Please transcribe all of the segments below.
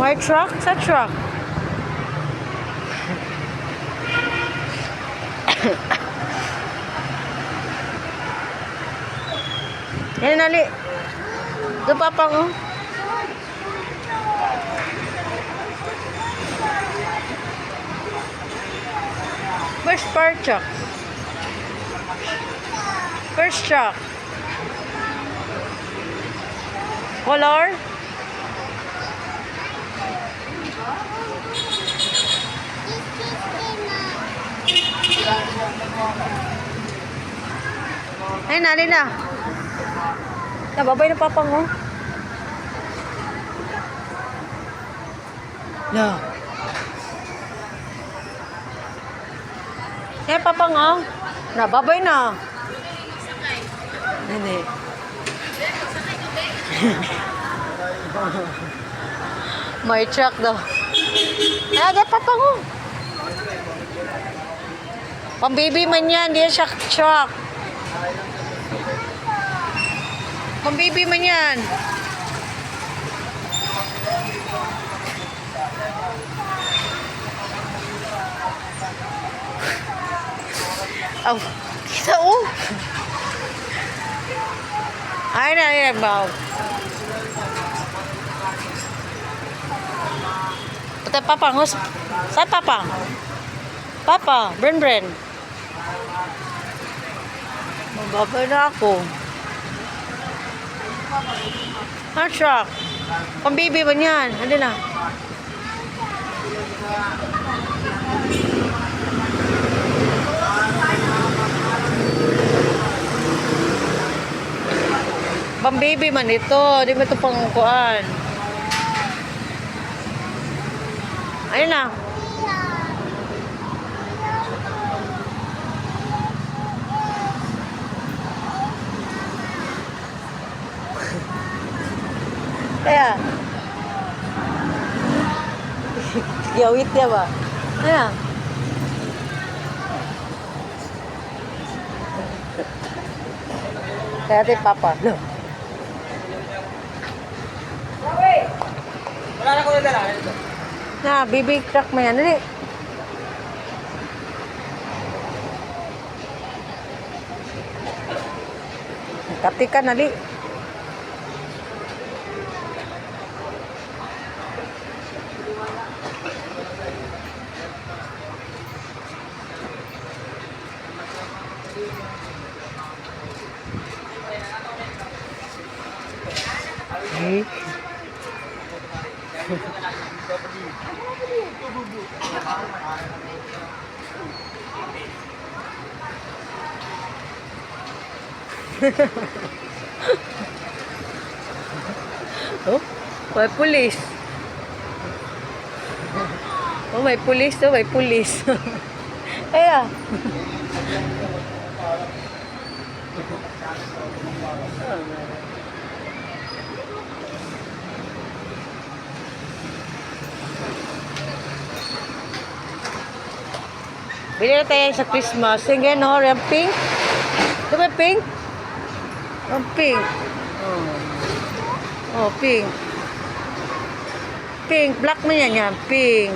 my truck? Sa truck. Yan, nali. Ito, papang, oh. Where's fire truck? First truck. Color? Ayun na, alin na. Nababay na papang, oh. No. Kaya papang, oh. Nababay na. Hindi. May truck daw. Kaya papang, oh. Pambibi man yan, di siya truck. Pambibi man yan. Oh, kita oh. Ay na nagbaw. Patay papang, saan papang? Papa, Bren. Mababay na ako. Hot truck. Pambibi ba niyan? Ano na? Pambibi man ito. Di ba ito pangkuan? Ayun na. Kaya gawit niya ba? Kaya kaya tayo papa. No. Wala na ko na dala. Na, bibig truck mo yan. Dali. Katika na, li. Okay. Oh, may pulis. Oh, may pulis to, may pulis. Kaya. Bili na tayo sa Christmas. Sige, no? Yung pink. Ito ba pink? Yung pink. Oh, pink. Pink. Black man yan yan. Pink.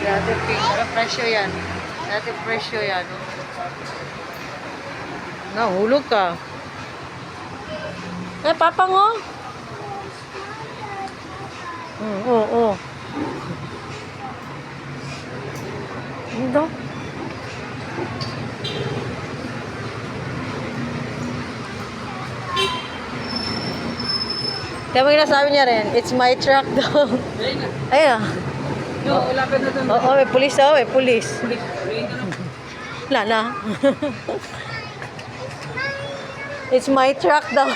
Dati pink. Pero presyo yan. Dati presyo yan. Nahulog ka. Eh, papang oh. Oh. Ito. Kaya may nasabi niya rin, it's my truck daw. Ayun. No, ulapit na doon. Oo, may pulis daw, may pulis. Wala na. It's my truck daw.